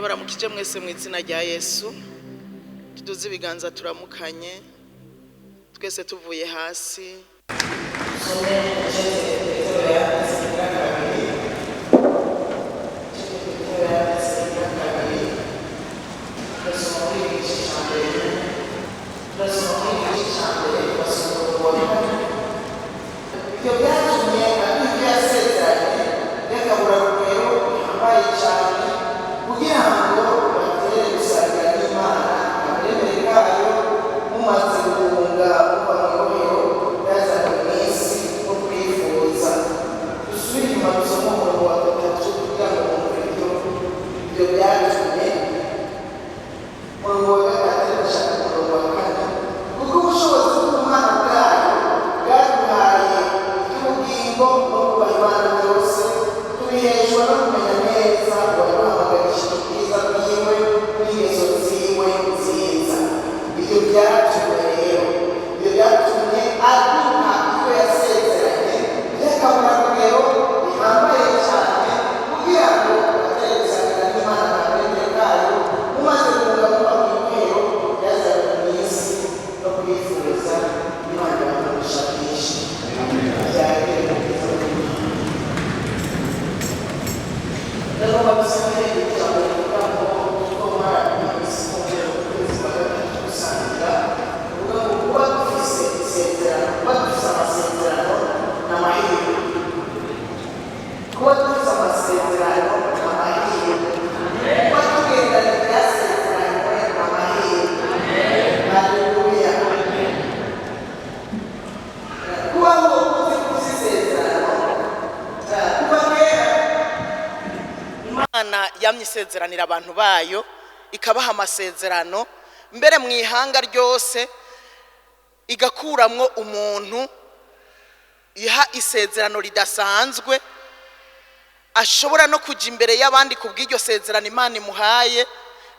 ndabaramukije mwese mu izina rya Yesu. Tuduze ibiganza turamukanye twese tuvuye hasi. Yamyisezeranira abantu bayo ikabaha amasezerano mbere mu ihanga ryose igakuramwo umuntu iha isezerano ridasanzwe ashobora no kuja imbere y'abandi kubw'iryo sezerano Imana imuhaye.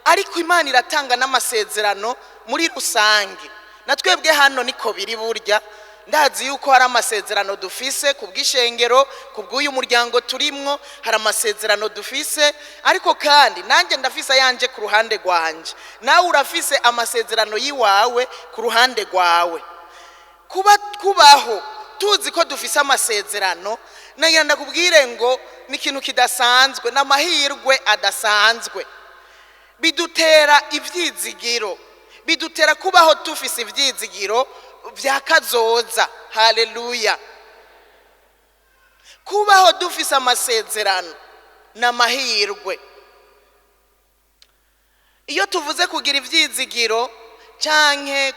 Ariko Imana iratanga n'amasezerano muri rusange, natwebwe hano niko biri burya. Ndazi yuko hari amasezerano dufise kubw'ishengero, kubw'uyu muryango turimwo hari amasezerano dufise, ariko kandi nanjye ndafise yanje ku ruhande rwanje, nawe urafise amasezerano yiwawe ku ruhande rwawe. Kubaho tuzi ko dufise amasezerano, nagira ndakubwire ngo ni ikintu kidasanzwe, n'amahirwe adasanzwe, bidutera ivyizigiro, bidutera kubaho tufise ivyizigiro vya kazoza. Haleluya! Kubaho dufise amasezerano n'amahirwe. Iyo tuvuze kugira ivyizigiro canke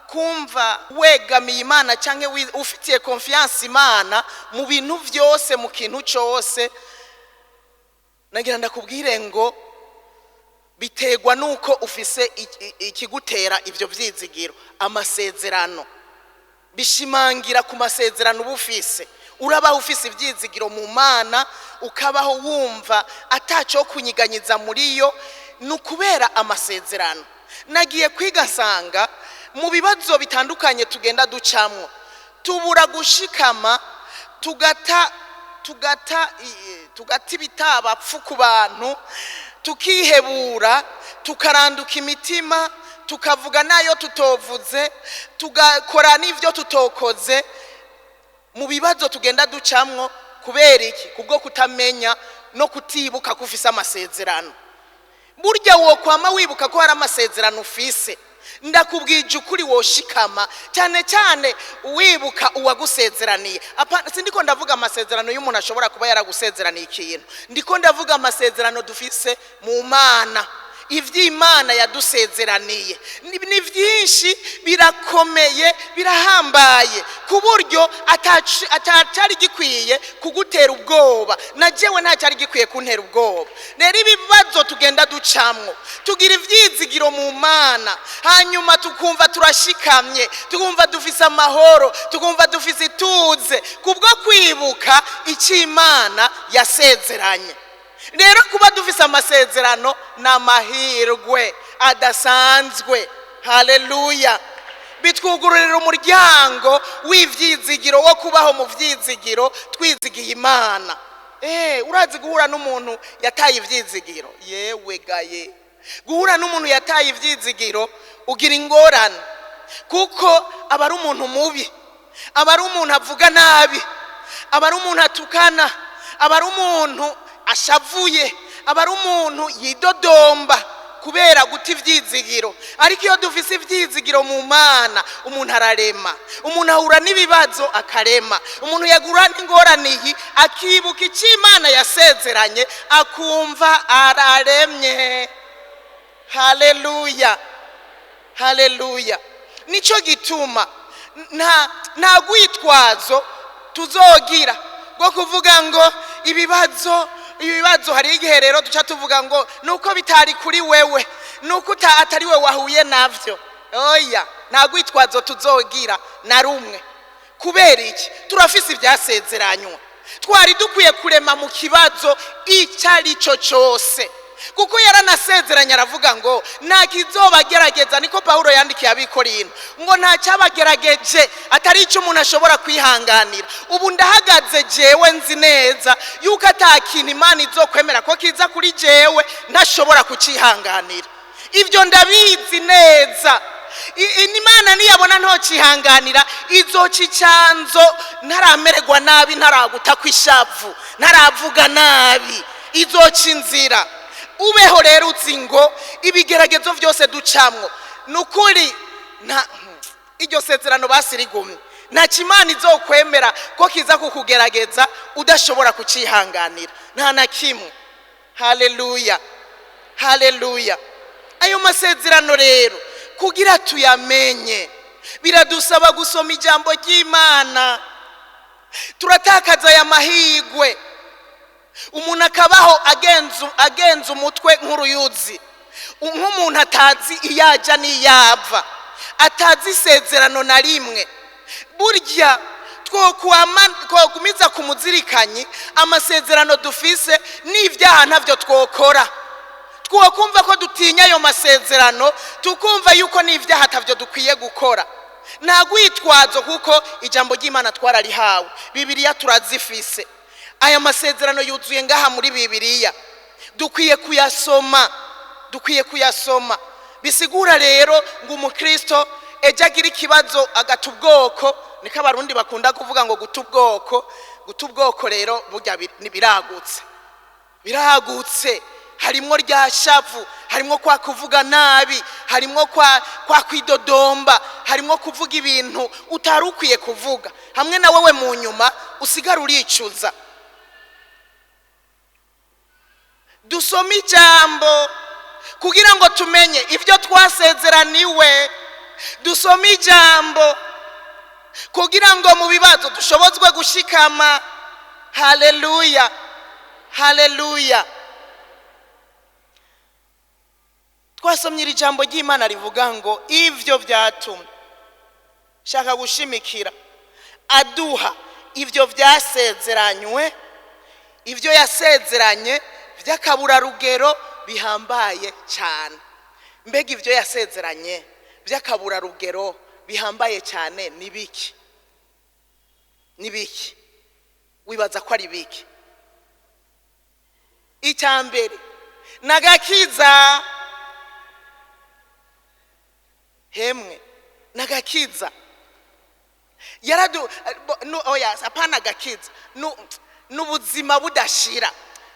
kumva wegamiye Imana canke ufitiye confiance Imana mu bintu vyose, mu kintu cyose, nagira ndakubwire ngo biterwa nuko ufise ikigutera ivyo vyizigiro. Amasezerano bishimangira ku masezerano ubufise. Urabaho ufise ivyizigiro mu Mana, ukabaho wumva ataco kunyiganyiza muri yo, nukubera amasezerano. Nagiye kwiga sanga mu bibazo bitandukanye tugenda ducamwo, tubura gushikama, tugata ibitabapfu ku bantu, tukihebura, tukaranduka imitima, tukavuga nayo tutovuze, tugakora n'ivyo tutokoze. Mu bibazo tugenda ducamwo kubera iki? Kubwo kutamenya no kutibuka kufisa amasezerano. Burya wo kwama wibuka ko hari amasezerano ufise, ndakubwije ukuri woshikama, cyane cyane wibuka uwagusezeraniye. Sindiko ndavuga amasezerano y'umuntu ashobora kuba yaragusezeraniye ikintu, ndiko ndavuga amasezerano dufise mu Mana. Ivy'Imana yadusezeraniye ni vyinshi, birakomeye, birahambaye, ku buryo atacari gikwiye kugutera ubwoba. Najewe ntacari gikwiye kuntera ubwoba. Rero ibibazo tugenda ducamwo, tugira ivyizigiro mu Mana, hanyuma tukumva turashikamye, tukumva dufise amahoro, tukumva dufise ituze, kubwo kwibuka icyo Imana yasezeranye. Rero kuba dufise amasezerano n'amahirwe adasanzwe. Haleluya! Bitwugururira umuryango w'ivyizigiro wo kubaho mu vyizigiro twizigiye Imana. urazi guhura n'umuntu yataye ivyizigiro, yewe gaye guhura n'umuntu yataye ivyizigiro ugira ingorane, kuko aba ari umuntu mubi, aba ari umuntu avuga nabi, aba ari umuntu atukana, aba ari umuntu ashavuye, aba ari umuntu yidodomba kubera guta ivyizigiro. Ariko iyo dufise ivyizigiro mu Mana, umuntu ararema, umuntu ahura n'ibibazo akarema, umuntu yagura n'ingorane akibuka icyo Imana yasezeranye akumva araremye. Haleluya, haleluya. Nico gituma nta gwitwazo tuzogira bwo kuvuga ngo ibibazo hari igihe rero duca tuvuga ngo nuko bitari kuri wewe, nuko atari we wahuye navyo. Oya, nta gwitwazo tuzogira na rumwe. Kubera iki? Turafise ivyasezeranywa. Twari dukwiye kurema mu kibazo icari cyo cyose, kuko yaranasezeranye aravuga ngo nta kizobagerageza, niko Paulo yandikiye Abikorino, ngo nta cyabagerageje atari icyo umuntu ashobora kwihanganira. Ubu ndahagaze jewe nzi neza yuko atakintu Imana izokwemera ko kiza kuri jewe ntashobora kucihanganira. Ibyo ndabizi neza. Imana niyabona ntocihanganira izocicanzo, ntaramererwa nabi, ntaraguta kwishavu, ntaravuga nabi, izoca inzira. Ubeho rero uzi ngo ibigeragezo byose ducamwo nukuri iryo sezerano basirigumye, nta kimana izokwemera ko kiza kukugerageza udashobora kucihanganira, nta na kimwe. Haleluya, haleluya. Ayo masezerano rero kugira tuyamenye biradusaba gusoma ijambo ry'Imana. Turatakaza aya mahigwe, umuntu akabaho agenza umutwe nk'uruyuzi, nk'umuntu atazi iyaja n'iyava, atazi isezerano na rimwe. Burya twokumiza kumuzirikanyi amasezerano dufise n'ivyaha ntavyo twokora. Twokumva ko dutinya ayo masezerano, tukumva yuko n'ivyaha atavyo dukwiye gukora. Nta gwitwazo, kuko ijambo ry'Imana twararihawe, Bibiliya turazifise. Aya masezerano yuzuye ngaha muri Bibiliya, dukwiye kuyasoma. Bisigura rero ngo umukristo ejo agira ikibazo agata ubwoko, niko abarundi bakunda kuvuga ngo guta ubwoko rero burya biragutse. Harimwo rya shavu, harimwo kwa kuvuga nabi, harimwo kwa kwidodomba, harimwo kuvuga ibintu utari ukwiye kuvuga, hamwe na wewe mu nyuma usigara uricuza. Dusome ijambo kugira ngo tumenye ibyo twasezeraniwe. Dusome ijambo kugira ngo mu bibazo dushobozwe gushikama. Haleluya, haleluya. Twasomye iri jambo ry'Imana rivuga ngo ivyo vyatumye shaka gushimikira aduha ivyo vyasezeranywe, ivyo yasezeranye vy'akabura rugero bihambaye cyane. Mbega ivyo yasezeranye vy'akabura rugero bihambaye cyane ni biki? Wibaza ko ari biki? Icyambere nagakiza. Hemwe nagakiza apana gakiza n'ubuzima budashira,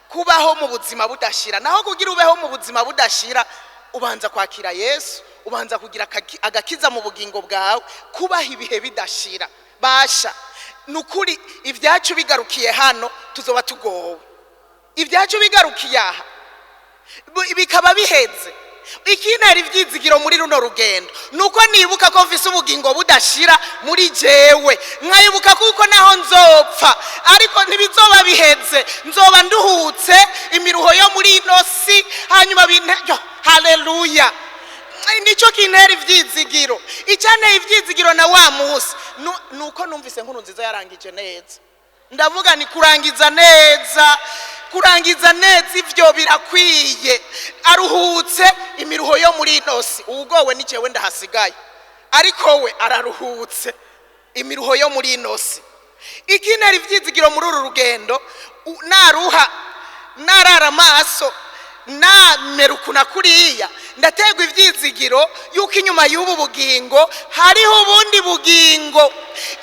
kubaho mu buzima budashira. Naho kugira ubeho mu buzima budashira ubanza kwakira Yesu, ubanza kugira agakiza mu bugingo bwawe, kubaho ibihe bidashira. Basha nukuri ibyacu bigarukiye hano tuzoba tugowe, ibyacu bigarukiye aha bikaba biheze. Ikinari ivyizigiro muri runo rugendo nuko nibuka ko mfise ubugingo budashira muri jewe, nkayibuka kuko naho nzopfa ariko ntibizoba biheze, nzoba nduhutse imiruho yo muri inosi hanyuma haleluya. Nico kinera ivyizigiro. Icyane ivyizigiro na wa musi nuko numvise nkuru nziza yarangije neza. Ndavuga ni kurangiza neza ivyo birakwiye. Aruhutse imiruho yo muri inosi, ugowe ni jewe ndahasigaye, ariko we araruhutse imiruho yo muri inosi. Ikinera ivyizigiro muri uru rugendo naruha narara amaso namerukuna kuriya ndategwa ivyizigiro yuko inyuma y'ubu bugingo hariho ubundi bugingo.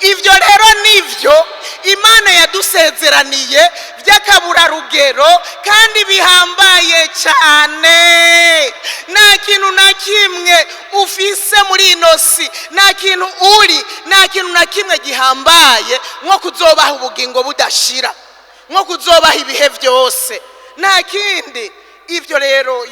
Ivyo rero nivyo Imana yadusezeraniye by'akaburarugero kandi bihambaye cyane. Nta kintu na kimwe ufise muri ino si, nta kintu uri, nta kintu na kimwe gihambaye nko kuzobaha ubugingo budashira, nko kuzobaha ibihe byose, nta kindi. Ivyo rero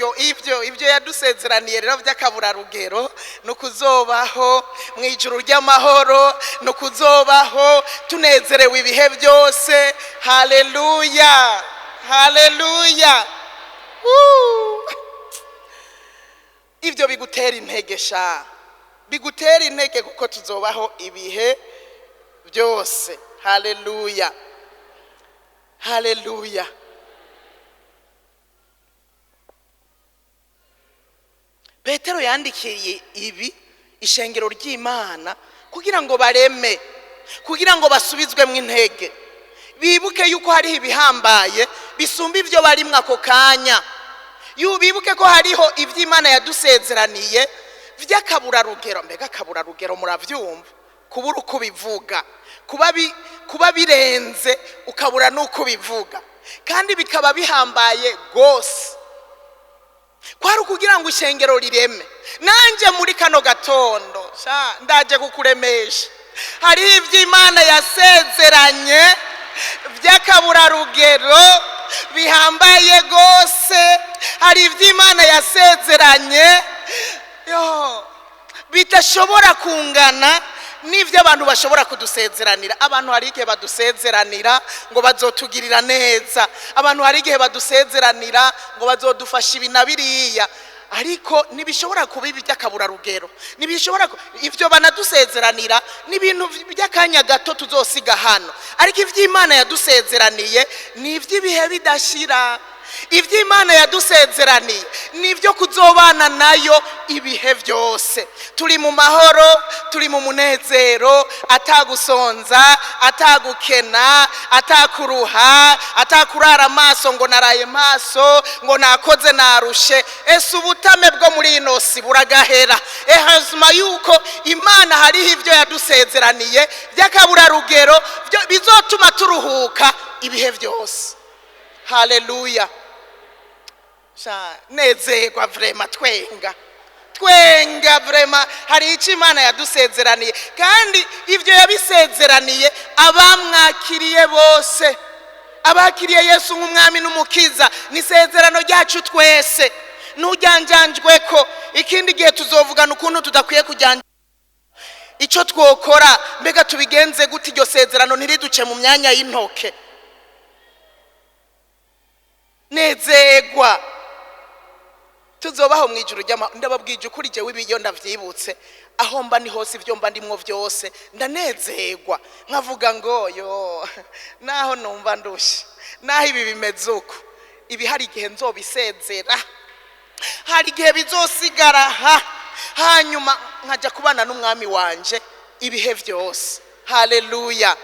ivyo yadusezeraniye rero by'akaburarugero no kuzobaho mu ijuru ry'amahoro, no kuzobaho tunezerewe ibihe byose. Haleluya, haleluya. Ivyo bigutera intege sha, bigutera intege kuko tuzobaho ibihe byose. Haleluya, haleluya. Petero yandikiye ibi ishengero ry'Imana kugira ngo bareme, kugira ngo basubizwemo intege, bibuke yuko hariho ibihambaye bisumba ivyo barimwe ako kanya. Bibuke ko hariho ivy'Imana yadusezeraniye vy'akaburarugero. Mbega akaburarugero muravyumva? Kubura uko bivuga, kuba birenze ukabura nuko bivuga, kandi bikaba bihambaye gose. Kwari kugira ngo ishengero rireme. Nanje muri kano gatondo ndaje kukuremesha, hariho ivy'Imana yasezeranye vy'akaburarugero bihambaye gose. Hari ivy'Imana yasezeranye bitashobora kungana n'ivyo abantu bashobora kudusezeranira. Abantu hari igihe badusezeranira ngo bazotugirira neza, abantu hari igihe badusezeranira ngo bazodufasha ibi na biriya, ariko nibishobora kuba ibi by'akaburarugero. Nibishobora ivyo banadusezeranira n'ibintu by'akanya gato tuzosiga hano, ariko ivy'Imana yadusezeraniye ni ivy'ibihe bidashira. Ivy'Imana yadusezeraniye nivyo kuzobana nayo ibihe byose. Turi mu mahoro, turi mu munezero, atagusonza, atagukena, atakuruha, atakurara amaso ngo naraye maso, ngo nakoze narushe. Ese ubutame bwo muri ino si buragahera. Hazuma yuko Imana hariho ivyo yadusezeraniye by'akaburarugero bizotuma turuhuka ibihe byose. Haleluya. Nezerwa vrema, twenga vrema. Hari icyo Imana yadusezeraniye, kandi ivyo yabisezeraniye abamwakiriye bose, abakiriye Yesu nk'umwami n'umukiza. Ni isezerano ryacu twese, ntujyanjanjwe ko. Ikindi gihe tuzovugana ukuntu tudakwiye kujyanja icyo twokora. Mbega tubigenze gute iryo sezerano ntiriduce mu myanya y'intoke? Nezerwa tuzobaho mu ijuru ry'amahoro. Ndababwije ukuri jewe ibiyo ndavyibutse, aho mba ni hose ivyo mba ndimwo vyose ndanezerwa, nkavuga ngo naho numva ndushe, naho ibi bimeze uko, ibi hari igihe nzobisezera, hari igihe bizosigara hanyuma nkaja kubana n'umwami wanje ibihe byose. Haleluya,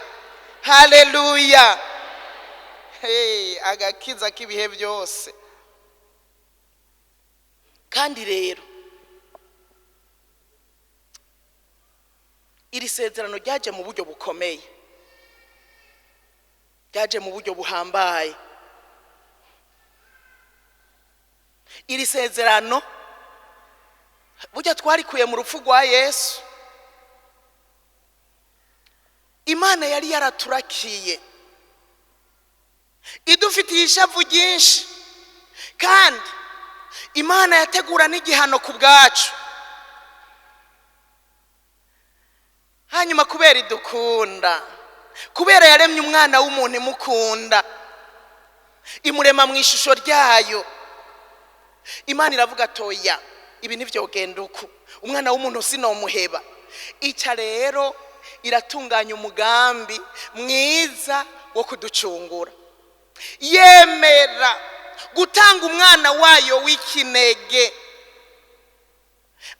haleluya. Agakiza k'ibihe byose. Kandi rero iri sezerano ryaje mu buryo bukomeye, ryaje mu buryo buhambaye. Iri sezerano burya twarikuye mu rupfu rwa Yesu. Imana yari yaraturakiye idufitiye ishavu ryinshi, kandi Imana yategura n'igihano ku bwacu. Hanyuma kubera idukunda, kubera yaremye umwana w'umuntu imukunda, imurema mu ishusho ryayo, Imana iravuga toya ibi ntivyogenda uko, umwana w'umuntu sinomuheba. Ica rero iratunganya umugambi mwiza wo kuducungura, yemera gutanga umwana wayo w'ikinege,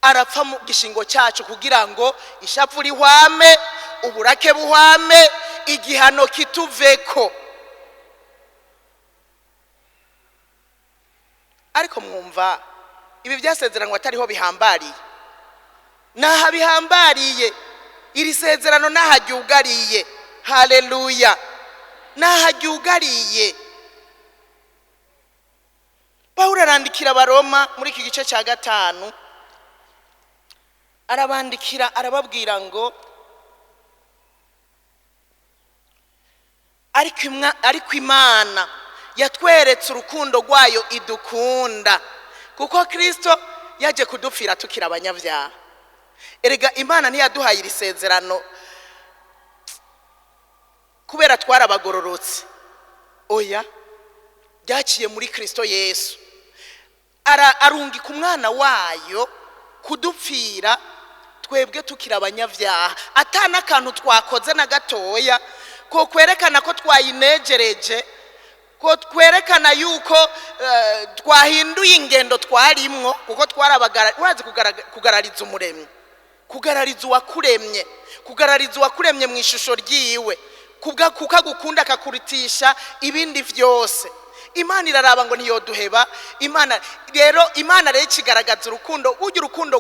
arapfa mu gishingo cyacu kugira ngo ishavu rihwame, uburake buhwame, igihano kituveko. ariko mwumva ibi byasezerano atariho bihambariye, naha bihambariye, iri sezerano naha ryugariye. Haleluya, naha ryugariye. Pawulo arandikira abaroma muri iki gice cya 5, arabandikira arababwira ngo ariko Imana yatweretse urukundo rwayo idukunda, kuko Kristo yaje kudupfira tukira abanyabyaha. Erega Imana ntiyaduhaye iri sezerano kubera twarabagororotse, oya, byaciye muri Kristo Yesu. Arungika umwana wayo kudupfira twebwe tukira abanyabyaha, atana akantu twakoze na gatoya ko kwerekana ko twayinejereje, ko twerekana yuko twahinduye ingendo twarimwo, kuko urazi kugarariza umuremyi, kugarariza uwakuremye, kugarariza uwakuremye mu ishusho ryiwe, kuko agukunda akakuritisha ibindi byose. Imana iraraba ngo ntiyoduheba. Imana rero ikigaragaza urukundo, burya urukundo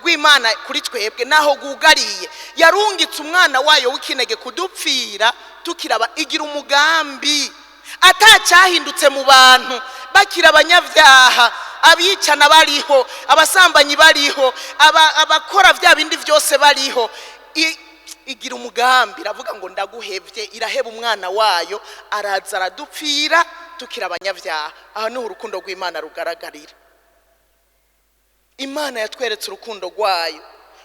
rw'Imana kuri twebwe naho gugariye, yarungitse umwana wayo w'ikinege kudupfira tukiraba, igira umugambi atacyahindutse mu bantu, bakira abanyabyaha, abicana bariho, abasambanyi bariho, abakora bya bindi byose bariho. Igira umugambi, iravuga ngo ndaguhevye, iraheba umwana wayo, araza aradupfira tukira abanyabyaha. Aha niho urukundo rw'Imana rugaragarira. Imana yatweretse urukundo rwayo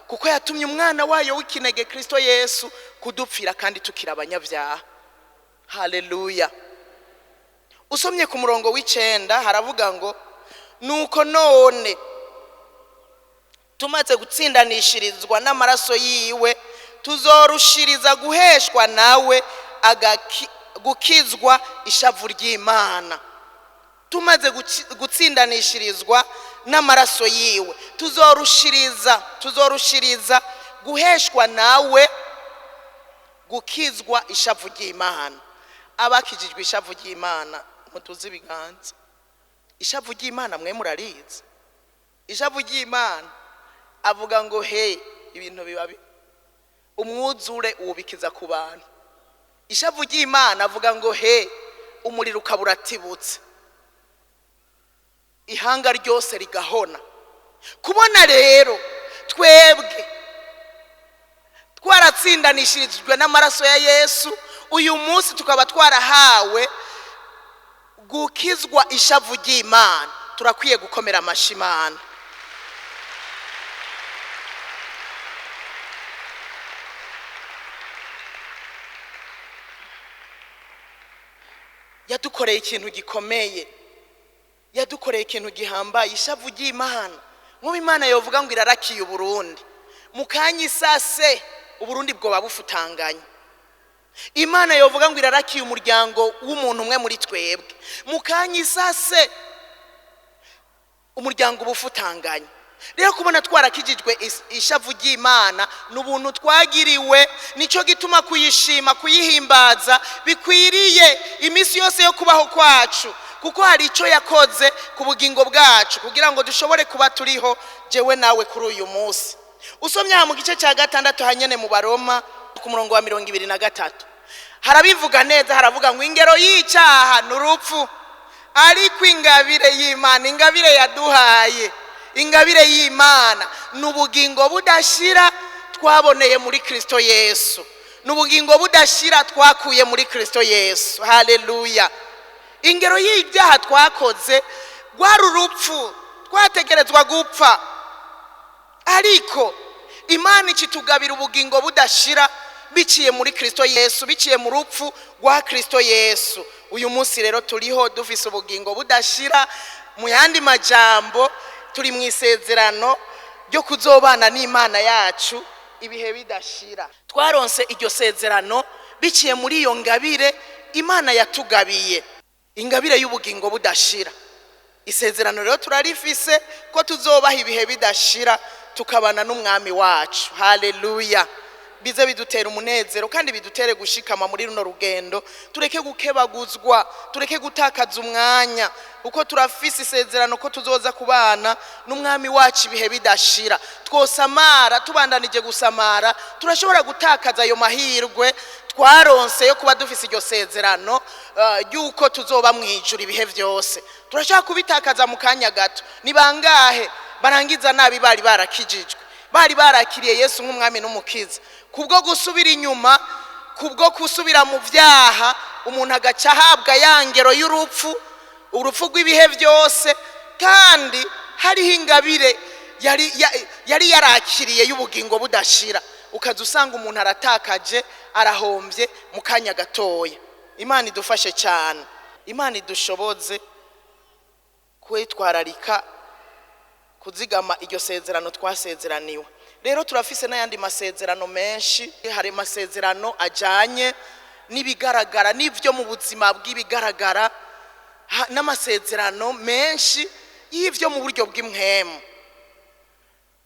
kuko yatumye umwana wayo w'ikinege Kristo Yesu kudupfira kandi tukira abanyabyaha. Haleluya. Usomye ku murongo w'9 haravuga ngo nuko none tumaze gutsindanishirizwa n'amaraso yiwe, tuzorushiriza guheshwa nawe gukizwa ishavu ry'Imana. Tumaze gutsindanishirizwa n'amaraso yiwe, tuzorushiriza guheshwa nawe gukizwa ishavu ry'Imana. Abakijijwe ishavu ry'Imana mutuzi ibiganza. Ishavu ry'Imana mwe murarizi. Ishavu ry'Imana avuga ngo he ibintu bibabi, umwuzure ubikiza ku bantu. Ishavu ry'Imana avuga ngo he umuriro ukaburatibutse, ihanga ryose rigahona. Kubona rero twebwe twaratsindanishirijwe n'amaraso ya Yesu, uyu munsi tukaba twarahawe gukizwa ishavu ry'Imana, turakwiye gukomera amashi Imana. Yadukoreye ikintu gikomeye, yadukoreye ikintu gihambaye. Ishavu ry'Imana, nk'ubu Imana yovuga ngo irarakiye Uburundi, mukanya isase Uburundi bwo babufutanganye. Imana yovuga ngo irarakiye umuryango w'umuntu umwe muri twebwe, mukanya isase umuryango ubufutanganye. Rero kubona twarakijijwe ishavu ry'Imana n'ubuntu twagiriwe, nico gituma kuyishima, kuyihimbaza bikwiriye imisi yose yo kubaho kwacu, kuko hari ico yakoze ku bugingo bwacu kugira ngo dushobore kuba turiho jewe nawe kuri uyu munsi. Usomye mu gice cya 6 hanyene mu Baroma ku murongo wa 23 harabivuga neza, haravuga ngo ingero y'icyaha n'urupfu, ariko ingabire y'Imana, ingabire yaduhaye, ingabire y'Imana n'ubugingo budashira twaboneye muri Kristo Yesu, n'ubugingo budashira twakuye muri Kristo Yesu. Haleluya. Ingero y'ibyaha twakoze rwari urupfu, twategerezwa gupfa, ariko Imana ikitugabira ubugingo budashira biciye muri Kristo Yesu, biciye mu rupfu rwa Kristo Yesu. Uyu munsi rero turiho dufise ubugingo budashira, mu yandi majambo turi mu isezerano ryo kuzobana n'Imana yacu ibihe bidashira. Twaronse iryo sezerano biciye muri iyo ngabire Imana yatugabiye, ingabire y'ubugingo budashira. Isezerano rero turarifise ko tuzobaha ibihe bidashira tukabana n'umwami wacu. Haleluya. bize bidutera umunezero kandi bidutere gushikama muri runo rugendo. Tureke gukebaguzwa, tureke gutakaza umwanya, uko turafise isezerano ko tuzoza kubana n'umwami wacu ibihe bidashira. Twosamara tubandanije gusamara, turashobora gutakaza ayo mahirwe twaronse yo kuba dufise iryo sezerano yuko tuzoba mwijuru ibihe byose. Turashaka kubitakaza mu kanya gato. Ni bangahe barangiza nabi bari barakijijwe, bari barakiriye Yesu nk'umwami n'umukiza, kubwo gusubira inyuma, kubwo kusubira mu vyaha, umuntu agaca ahabwa yangero y'urupfu, urupfu rw'ibihe byose, kandi hariho ingabire yari yarakiriye y'ubugingo budashira. Ukaza usanga umuntu aratakaje, arahombye mu kanya gatoya. Imana idufashe cyane, Imana idushoboze kwitwararika kuzigama iryo sezerano twasezeraniwe. Rero turafise n'ayandi masezerano menshi. Hari masezerano ajanye n'ibigaragara n'ivyo mu buzima bw'ibigaragara, n'amasezerano menshi y'ivyo mu buryo bw'impwemu.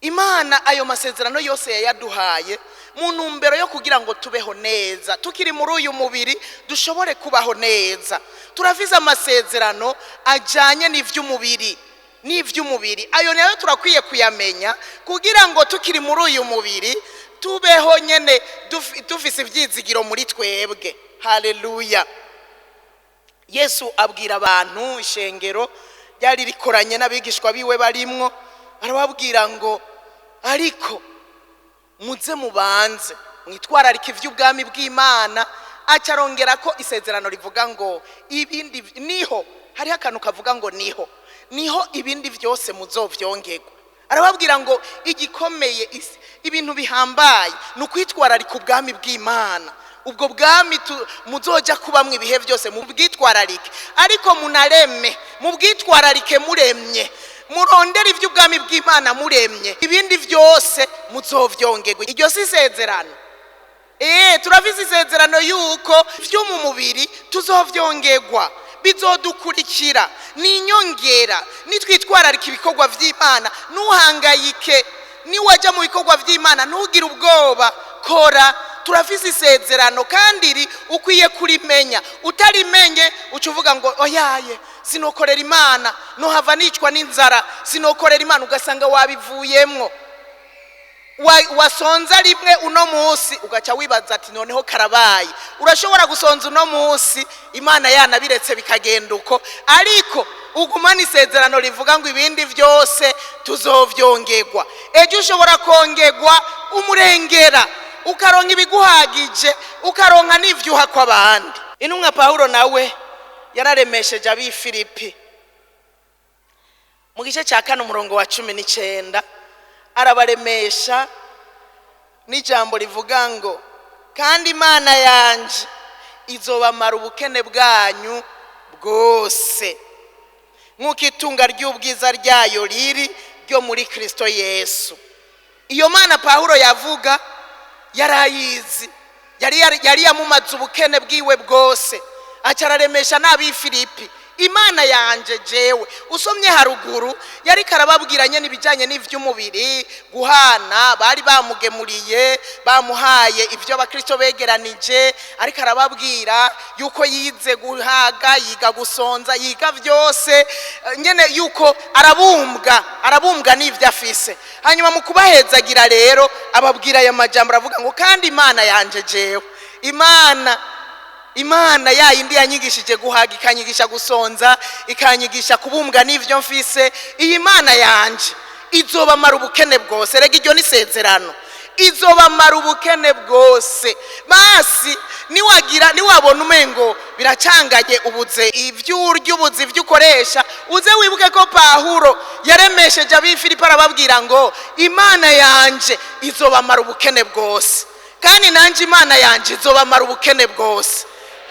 Imana ayo masezerano yose yayaduhaye mu ntumbero yo kugira ngo tubeho neza, tukiri muri uyu mubiri dushobore kubaho neza. Turafise amasezerano ajanye n'ivy'umubiri, n'ivy'umubiri. Ayo nayo turakwiye kuyamenya kugira ngo tukiri muri uyu mubiri tubeho nyene dufise ivyizigiro muri twebwe. Haleluya. Yesu abwira abantu, ishengero ryari rikoranye n'abigishwa biwe barimwo, arababwira ngo ariko muze mubanze mwitwararika ivy'ubwami bw'Imana. Acarongera ko isezerano rivuga ngo ibindi niho, hari akantu kavuga ngo niho ibindi byose muzovyongerwa. Arababwira ngo igikomeye ibintu bihambaye nukwitwararika ubwami bw'Imana. Ubwo bwami muzoja kubamwe ibihe byose mu bwitwararike, ariko munareme mu bwitwararike muremye, murondera ivy'ubwami bw'Imana muremye, ibindi byose muzovyongerwa. Iryo si isezerano. Turafise isezerano yuko vyo mu mubiri tuzovyongerwa, bizodukurikira, ni inyongera. Nitwitwararika ibikorwa vy'Imana, nuhangayike, niwaja mu bikorwa vy'Imana ntugire ubwoba, kora. Turafise isezerano kandi ukwiye kurimenya. Utarimenye ucuvuga ngo oyaye sinokorera Imana, no hava nicwa n'inzara, sinokorera Imana, ugasanga wabivuyemwo. Wasonza rimwe uno munsi ugaca wibaza ati noneho karabaye. Urashobora gusonza uno munsi Imana yanabiretse bikagenda uko, ariko ugumana isezerano rivuga ngo ibindi byose tuzovyongerwa. Ejo ushobora kongerwa umurengera, ukaronka ibiguhagije, ukaronka n'ivyuha kw'abandi. Intumwa Pawulo nawe yararemesheje abi Filipi mu gice cya 4 umurongo wa 19, arabaremesha n'ijambo rivuga ngo kandi Imana yanje izobamara ubukene bwanyu bwose nk'uko itunga ry'ubwiza ryayo riri ryo muri Kristo Yesu. Iyo Mana Pawulo yavuga yarayizi, yari yamumaze ubukene bwiwe bwose. Acararemesha n'abi Filipi, Imana yanje jewe. Usomye haruguru yari karababwiranye n'ibijanye n'ivy'umubiri, guhana, bari bamugemuriye, bamuhaye ivyo abakristo begeranije, ariko arababwira yuko yize guhaga, yiga gusonza, yiga vyose nyene, yuko arabumbwa n'ivyo afise. Hanyuma mu kubahezagira rero ababwira aya majambo aravuga ngo kandi Imana yanje jewe. Imana ya yindi yanyigishije guhaga, ikanyigisha gusonza, ikanyigisha kubumbwa n'ivyo mfise, iyi Mana yanje izobamara ubukene bwose. Rega iryo ni isezerano, izobamara ubukene bwose. Basi niwabona umengo biracanganye, ubuze ivy'urya, ubuze ivyo ukoresha, uze wibuke ko Pawulo yaremesheje abi Filipi arababwira ngo Imana yanje izobamara ubukene bwose, kandi nanje Imana yanje izobamara ubukene bwose.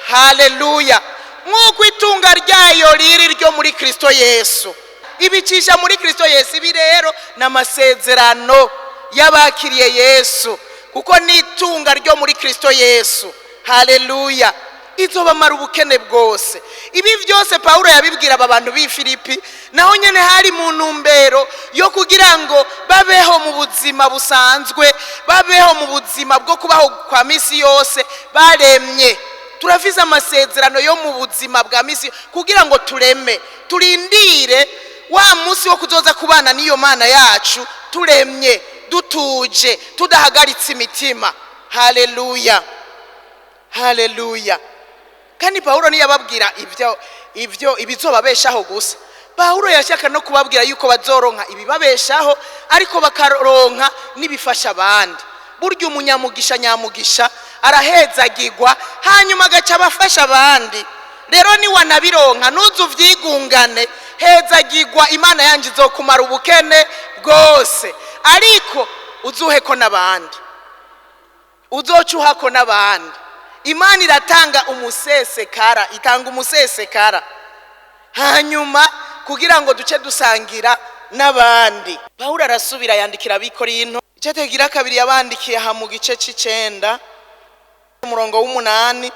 Haleluya. Nk'uko itunga ryayo riri ryo muri Kristo Yesu, ibicisha muri Kristo Yesu. Ibi rero n'amasezerano y'abakiriye Yesu, kuko ni itunga ryo muri Kristo Yesu. Haleluya. izobamara ubukene bwose. Ibi byose Pawulo yabibwira aba bantu b'i Filipi, naho nyene hari mu ntumbero yo kugira ngo babeho mu buzima busanzwe, babeho mu buzima bwo kubaho kwa misi yose baremye. Turavize amasezerano yo mu buzima bwa misi kugira ngo tureme, turindire wa munsi wo kuzoza kubana n'iyo Mana yacu turemye, dutuje, tudahagaritse imitima. Haleluya, haleluya. Kandi Pawulo ntiyababwira ibyo ibizobabeshaho gusa. Pawulo yashaka no kubabwira yuko bazoronka ibibabeshaho ariko bakaronka n'ibifasha abandi. Burya umunyamugisha nyamugisha arahezagirwa hanyuma agaca abafasha abandi. Rero ni wanabironka nuzu vyigungane, hezagirwa, Imana yanje izokumara ubukene bwose, ariko uzuheko n'abandi, uzocuhako n'abandi. Imana iratanga umusesekara, itanga umusesekara hanyuma kugira ngo duce dusangira n'abandi. Pawulo arasubira yandikira abikorinto igice gira kabiri yabandikiye aha mu gice c'9 umurongo w'8,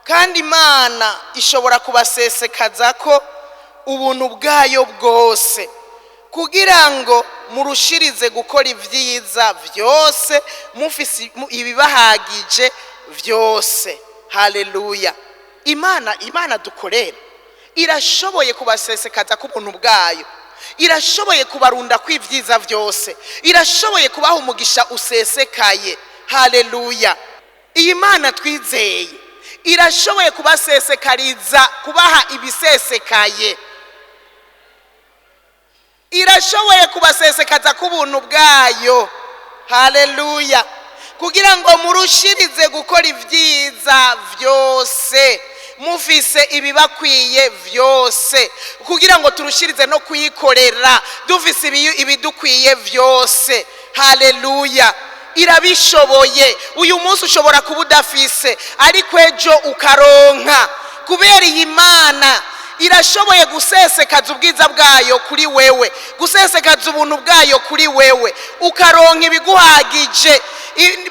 kandi Imana ishobora kubasesekaza ko ubuntu bwayo bwose kugira ngo murushirize gukora ivyiza vyose mufise ibibahagije vyose. Haleluya. Imana dukorera irashoboye kubasesekaza ku buntu bwayo, irashoboye kubarunda kw'ivyiza vyose, irashoboye kubaha umugisha usesekaye. Haleluya. Iyi Mana twizeye irashoboye kubasesekariza, kubaha ibisesekaye, irashoboye kubasesekaza ku buntu bwayo. Haleluya. Kugira ngo murushirize gukora ivyiza vyose mufise ibibakwiye vyose, kugira ngo turushirize no kuyikorera dufise ibidukwiye vyose. Haleluya. Irabishoboye. Uyu munsi ushobora kuba udafise ariko ejo ukaronka, kubera iyi Mana irashoboye gusesekaza ubwiza bwayo kuri wewe, gusesekaza ubuntu bwayo kuri wewe, ukaronka ibiguhagije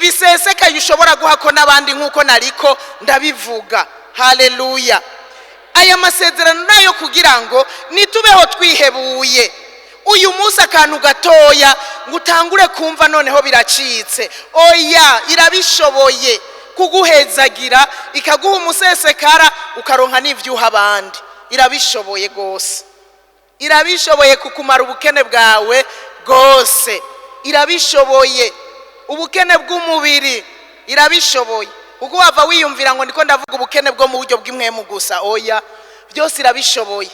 bisesekaye ushobora guhako n'abandi nk'uko nariko ndabivuga. Haleluya. Aya masezerano nayo kugira ngo nitubeho twihebuye. Uyu munsi akantu gatoya ngo utangure kumva noneho biracitse. Oya, irabishoboye kuguhezagira, ikaguha umusesekara ukaronka n'ivyuha abandi. Irabishoboye gose, irabishoboye kukumara ubukene bwawe bwose, irabishoboye ubukene bw'umubiri, irabishoboye kuko wava wiyumvira ngo ndiko ndavuga ubukene bwo mu buryo bw'imwemu gusa. Oya, byose irabishoboye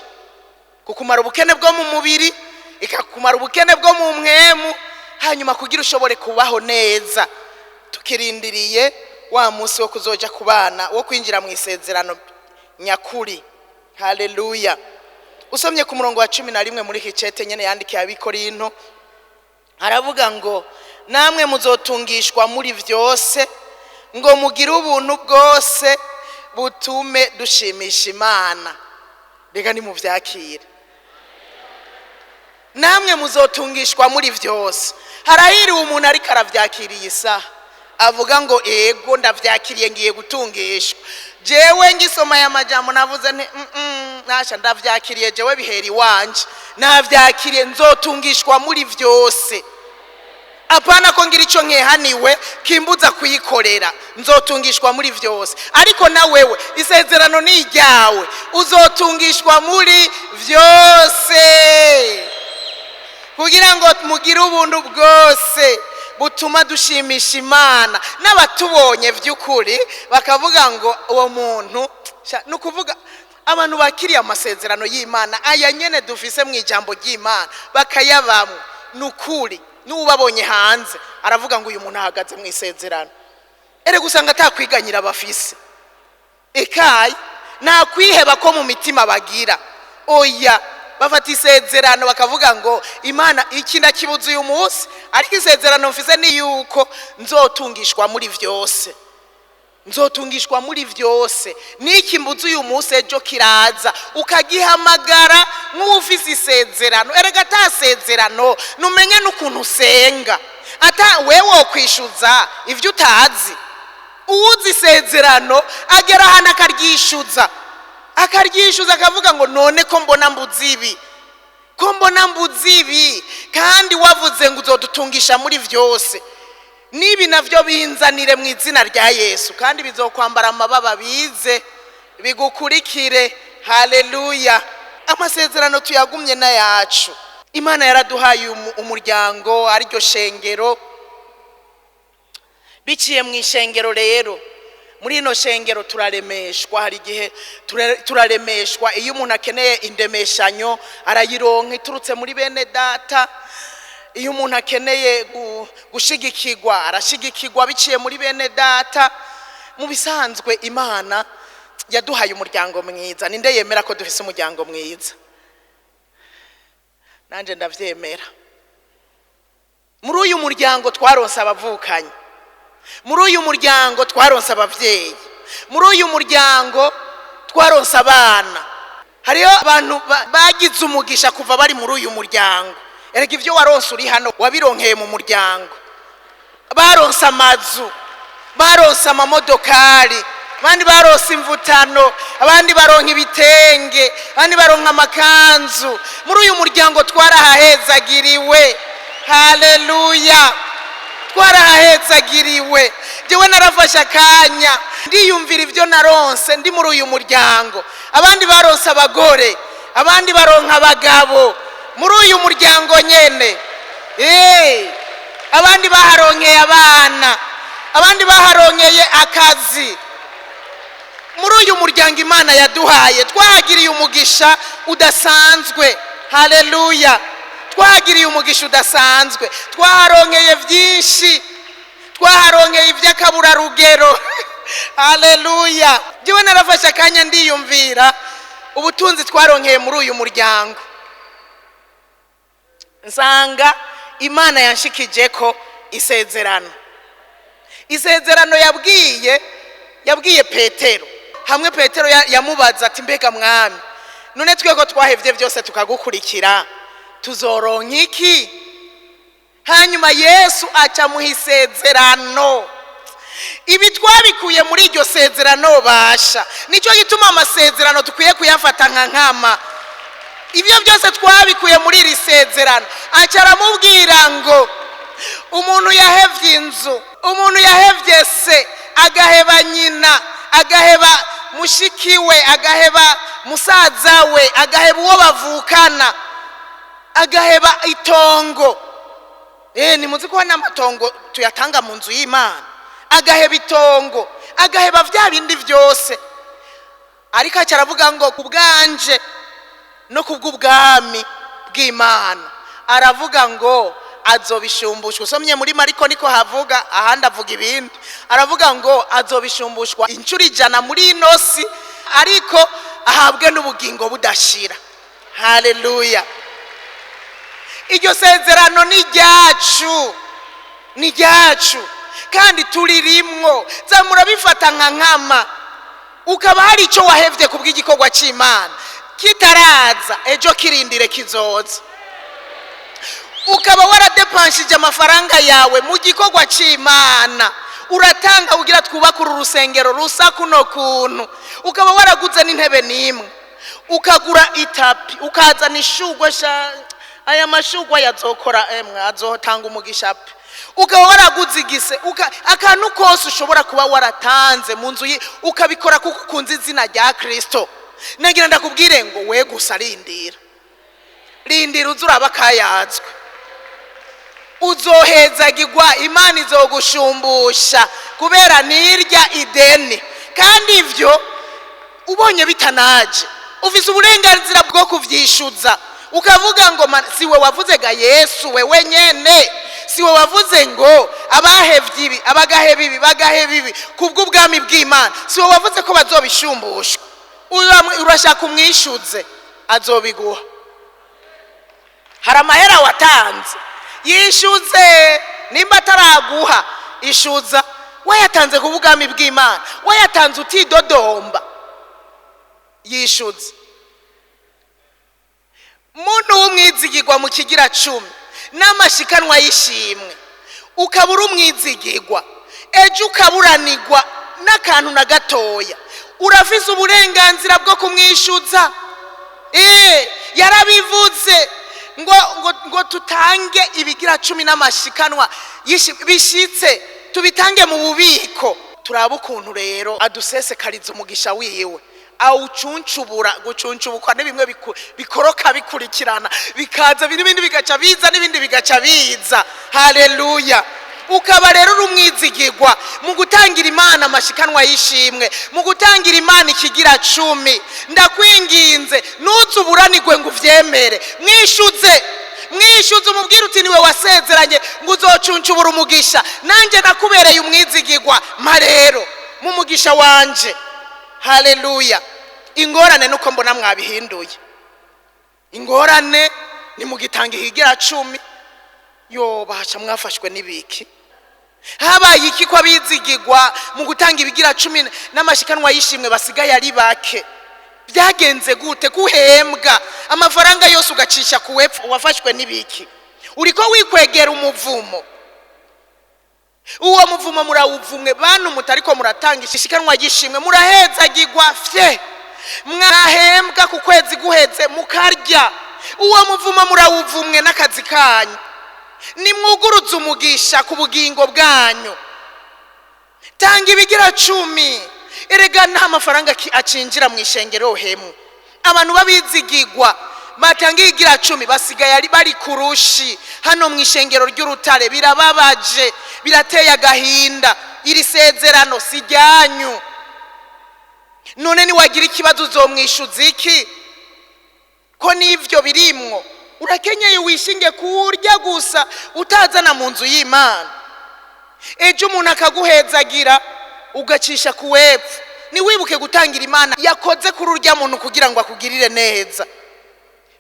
kukumara ubukene bwo mu mubiri, ikakumara ubukene bwo mu mwemu, hanyuma kugira ushobore kubaho neza. Tukirindiriye wa munsi wo kuzoja kubana, wo kwinjira mu isezerano nyakuri. Haleluya. Usomye ku murongo wa 11 muri Hicete nyene yandikiye abikorinto, aravuga ngo namwe muzotungishwa muri vyose ngo mugire ubuntu bwose butume dushimisha Imana. Reka ni muvyakire. Namwe muzotungishwa muri vyose. Harahiriwe umuntu ariko aravyakiriye isaha avuga ngo ego ndavyakiriye ngiye gutungishwa. Jewe ngisoma ya majambo navuze nti nasha ndavyakiriye jewe biheri wanje, navyakiriye nzotungishwa muri vyose. Apana ko ngira ico nkehaniwe kimbuza kuyikorera, nzotungishwa muri vyose. Ariko na wewe isezerano ni ryawe, uzotungishwa muri vyose kugira ngo mugire ubuntu bwose butuma dushimisha Imana. N'abatubonye vy'ukuri bakavuga ngo uwo muntu nukuvuga abantu bakiriye amasezerano y'Imana aya nyene dufise mu ijambo ry'Imana bakayabamwe, nukuri n'ubabonye hanze aravuga ngo uyu muntu ahagaze mu isezerano. Ere gusanga atakwiganyira abafise ekayi nta kwiheba ko mu mitima bagira. Oya, bafata isezerano bakavuga ngo Imana iki ndakibuze uyu munsi, ariko isezerano mfise ni yuko nzotungishwa muri vyose, nzotungishwa muri vyose. Niki mbuze uyu munsi ejo kiraza ukagihamagara nk'ufise isezerano. Erega atasezerano numenye n'ukuntu usenga, ata wewe okwishuza ivyo utazi. uwuzi isezerano agera ahantu akaryishyuza akavuga ngo none ko mbona mbuzi ibi kandi wavuze ngo uzodutungisha muri byose, n'ibi navyo binzanire mu izina rya Yesu, kandi bizokwambara amababa bize bigukurikire. Haleluya. Amasezerano tuyagumye na yacu. Imana yaraduhaye umuryango ariryo shengero. Biciye mu ishengero rero, muri ino shengero turaremeshwa. Hari igihe turaremeshwa iyo umuntu akeneye indemeshanyo arayironka iturutse muri bene data. Iyo umuntu akeneye gushigikirwa arashigikirwa biciye muri bene data. Mu bisanzwe Imana yaduhaye umuryango mwiza. Ninde yemera ko dufise umuryango mwiza? Nanje ndavyemera. Muri uyu muryango twaronse abavukanye, muri uyu muryango twaronse abavyeyi, muri uyu muryango twaronse abana. Hariyo abantu bagize umugisha kuva bari muri uyu muryango. Erega ivyo waronse uri hano wabironkeye mu muryango. Baronse amazu, baronse amamodokari, abandi baronse imvutano, abandi baronka ibitenge, abandi baronka amakanzu. Muri uyu muryango twarahahezagiriwe. Haleluya. Twarahahezagiriwe. Jewe narafashe akanya ndiyumvira ivyo naronse ndi muri uyu muryango. Abandi baronse abagore, abandi baronka abagabo muri uyu muryango nyene. Abandi baharonkeye abana, abandi baharonkeye akazi. Muri uyu muryango Imana yaduhaye twahagiriye umugisha udasanzwe. Haleluya. Twahagiriye umugisha udasanzwe. Twaharonkeye byinshi, twaharonkeye iby'akabura rugero. Haleluya. Jewe narafashe akanya ndiyumvira ubutunzi twaronkeye muri uyu muryango. Nsanga Imana yanshikije ko isezerano yabwiye Petero. Hamwe Petero yamubaza ati mbega mwami, none twego twahevye byose tukagukurikira tuzoronka iki? Hanyuma Yesu aca mu isezerano. Ibi twabikuye muri iryo sezerano basha. Nico gituma amasezerano dukwiye kuyafata nka nkama. Ibyo byose twabikuye muri iri sezerano. Aca aramubwira ngo umuntu yahevye inzu, umuntu yahevye se, agaheba nyina, agaheba mushikiwe, agaheba musaza we, agaheba uwo bavukana, agaheba itongo. Nimuzi ko n'amatongo tuyatanga mu nzu y'Imana. Agaheba itongo, agaheba vya bindi byose. Ariko acaravuga ngo kubwanje no kubw'ubwami bw'Imana aravuga ngo azobishumbushwa. Usomye muri Mariko niko havuga, ahandi avuga ibindi. Aravuga ngo azobishumbushwa incuro 100 muri inosi, ariko ahabwe n'ubugingo budashira. Haleluya. Iryo sezerano ni ryacu kandi turirimwo. Zamura bifata nka nkama. Ukaba hari ico wahevye kubw'igikorwa c'Imana kitaraza, ejo kirindire kizoza. Ukaba waradepanshije amafaranga yawe mu gikorwa c'Imana, uratanga ugira twubakura urusengero rusa kuno kuntu. Ukaba waraguze n'intebe nimwe, ukagura itapi, ukazana ishugwe aya mashugwa yazokora azotanga umugisha pe. Ukaba waraguze igise, akantu kose ushobora kuba waratanze mu nzu ukabikora kuko ukunze izina rya Kristo. Nagira ndakubwire ngo we gusa rindira uzuraba kayazwe. Uzohezagirwa, Imana izogushumbusha kubera nirya ideni. Kandi ivyo ubonye bitanaje, ufise uburenganzira bwo kuvyishuza. Ukavuga ngo siwe wavuze ga Yesu wewe nyene, siwe wavuze ngo abahevye ibi abagaheba ibi bagaheba ibi kubw'ubwami bw'Imana, siwe wavuze ko bazobishumbushwa. Urashaka umwishuze, azobiguha. Hari amahera watanze, yishuze. Nimba ataraguha ishuza. Wayatanze kubw'ubwami bw'Imana, wayatanze utidodomba, yishuze. Muntu w'umwizigirwa mu kigira 10 n'amashikanwa yishimwe, ukabura umwizigirwa, ejo ukaburanirwa n'akantu na gatoya urafise uburenganzira bwo kumwishyuza. Yarabivuze ngo tutange ibigira 10 n'amashikanwa bishitse tubitange mu bubiko. Turaba ukuntu rero adusesekariza umugisha wiwe, awucuncubura. Gucuncubukwa ni bimwe bikoroka bikurikirana, bikaza n'ibindi bigaca biza n'ibindi bigaca biza. Haleluya. Ukaba rero urumwizigirwa mu gutangira Imana amashikanwa yishimwe, mu gutangira Imana ikigira 10. Ndakwinginze nuzuburanirwe ngo uvyemere, mwishyuze umubwire uti niwe wasezeranye ngo uzocuncubura umugisha, nanjye nakubereye umwizigirwa mpa rero mu mugisha wanje. Haleluya. Ingorane nuko mbona mwabihinduye. Ingorane ni mu gitanga ikigira 10. Bahaca mwafashwe n'ibiki? Habaye iki ko abizigirwa mu gutanga ibigira 10 n'amashikanwa yishimwe basigaye ari bake? Byagenze gute? Guhembwa amafaranga yose ugacisha ku wepfu, wafashwe n'ibiki? Uriko wikwegera umuvumo. Uwo muvumo murawuvumwe bantu mutariko muratanga ishikanwa gishimwe, murahezagirwa fye. Mwahembwa ku kwezi guheze mukarya. Uwo muvumo murawuvumwe n'akazi kanyu. Nimwuguruza umugisha ku bugingo bwanyu. Tanga ibigira 10. Erega nta mafaranga acinjira mu ishengero hemu. Abantu babizigirwa batanga ibigira 10 basigaye ari bari kurushi hano mu ishengero ry'Urutare. Birababaje, birateye agahinda. Iri sezerano sijyanyu. None ni wagira ikibazo uzomwishyuza iki? Ko nivyo birimwo. Urakenyeye wishinge kurya gusa utazana mu nzu y'Imana. Ejo umuntu akaguhezagira ugacisha ku wepfu. Ni wibuke gutangira Imana yakoze kuri urya muntu kugira ngo akugirire neza.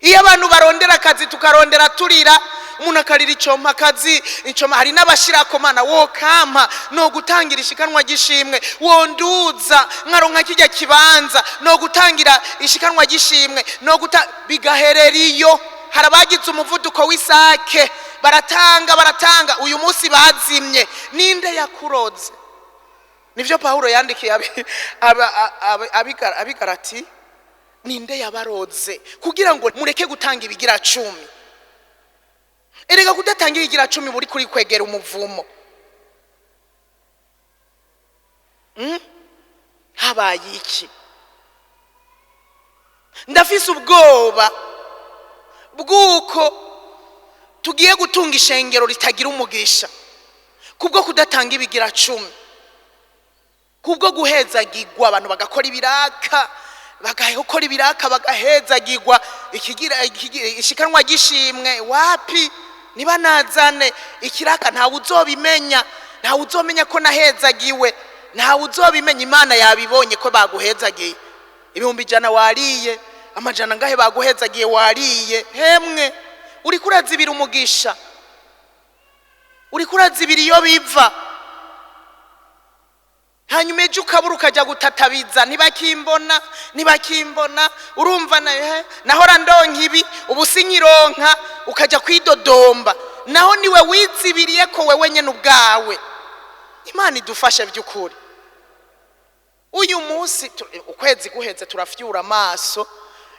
Iyo abantu barondera akazi tukarondera turira, umuntu akarira icompa akazi, icompa hari n'abashirako Mana wo kampa no gutangira ishikanwa gishimwe, wonduza nkaronka kijya kibanza no gutangira ishikanwa gishimwe, no bigaherera iyo. Harabagize umuvuduko w'isake, baratanga uyu munsi bazimye. Ninde yakuroze? Nivyo Paulo yandikiye abigarati, ninde yabaroze kugira ngo mureke gutanga ibigira 10? Erega kudatanga ibigira 10 buri kuri kwegera umuvumo. Habaye iki? Ndafise ubwoba bwuko tugiye gutunga ishengero ritagira umugisha kubwo kudatanga ibigira 10, kubwo guhezagirwa. Abantu bagakora ibiraka bagahezagirwa. Ishikanwa gishimwe wapi? Niba nazane ikiraka ntawe uzobimenya, ntawe uzomenya ko nahezagiwe, ntawe uzobimenya. Imana yabibonye ko baguhezagiye. 100 wariye, amajana ngahe baguhezagiye wariye. Hemwe uri kurazibira umugisha, uri kurazibira iyo biva. Hanyuma ejo ukabura ukajya gutatabiza, ntibakimbona. Urumva nahora ndonka ibi ubu sinyironka, ukajya kwidodomba. Naho niwe wizibiriye ko wewe nyene ubwawe. Imana idufashe by'ukuri. Uyu munsi ukwezi guheze turafyura amaso.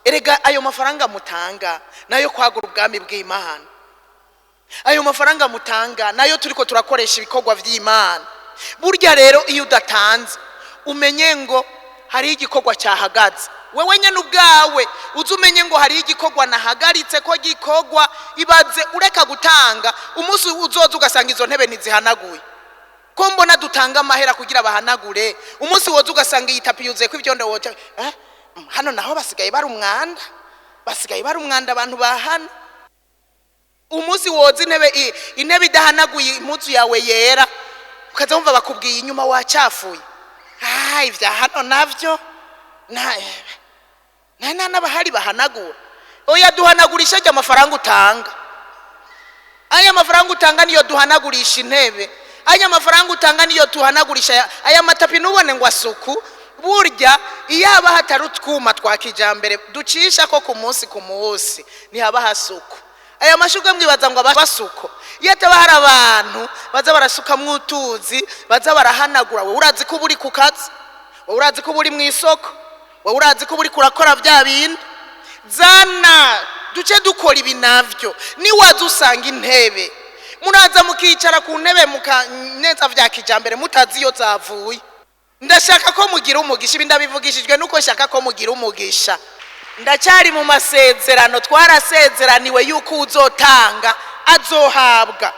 Erega ayo mafaranga mutanga nayo kwagura ubwami bw'Imana. Ayo mafaranga mutanga nayo turiko turakoresha ibikorwa by'Imana. Burya rero iyo udatanze umenye ngo hari igikorwa cyahagaze. Wewe nyene ubwawe uzumenye ngo hari igikorwa nahagaritse ko gikorwa. Ibaze ureka gutanga, umunsi uzoza ugasanga izo ntebe ntizihanaguye. Ko mbona dutanga amahera kugira bahanagure, umunsi woza ugasanga iyitapi yuzuye ko ivyondo woca hano naho basigaye bari umwanda. Abantu bahana. Umunsi woza intebe idahanaguye impuzu yawe yera, ukaza wumva bakubwiye inyuma wacafuye. Ivya hano navyo n'abahari bahanagura. Oya duhanagurisha ajya amafaranga utanga. Aya mafaranga utanga niyo duhanagurisha intebe. Aya mafaranga utanga niyo tuhanagurisha aya matapi nubone ngo asuku. Burya iyaba hatari utwuma twa kijambere ducisha ko ku munsi ntihaba hasuku. Aya mashugwe mwibaza ngo abasuko. iyo ataba hari abantu baza barasukamwo utuzi baza barahanagura, wowe urazi ko uri ku kazi, wowe urazi ko uri mu isoko, wowe urazi ko uri kurakora bya bindi. Zana duce dukora ibi navyo. Niwaza usanga intebe muraza mukicara ku ntebe mukaneza vya kijambere mutazi iyo zavuye. Ndashaka ko mugira umugisha, ibi ndabivugishijwe nuko nshaka ko mugira umugisha. Ndacyari mu masezerano, twarasezeraniwe yuko uzotanga azohabwa.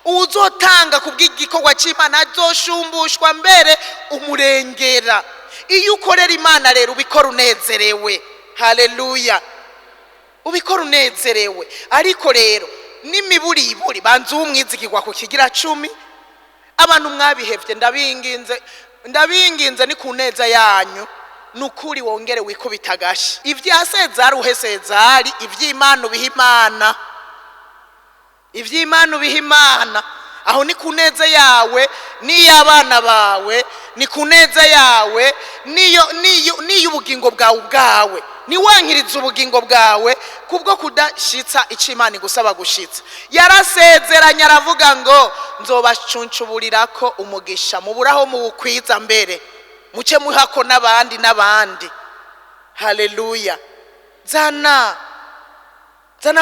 Uzotanga kubw'igikorwa c'Imana azoshumbushwa mbere umurengera. Iyo ukorera Imana rero ubikora unezerewe. Haleluya. Ubikora unezerewe. Ariko rero n'imiburiburi banzu umwizigirwa ku kigira 10. Abantu mwabihevye ndabinginze ni kuneza yanyu nukuri wongere wikubitagashi. Ivya Sezari uhe Sezari, ivy'Imana ubihimana. Ivy'Imana ubihimana. Aho ni kuneza yawe n'iyabana bawe, ni kuneza yawe niyo ubugingo bwawe. Ni wankiriza ubugingo bwawe kubwo kudashitsa ic'Imana igusaba gushitsa. Yarasezeranya aravuga ngo nzobacuncuburirako umugisha muburaho mu bukwiza mbere muce muhako n'abandi. Haleluya. Zana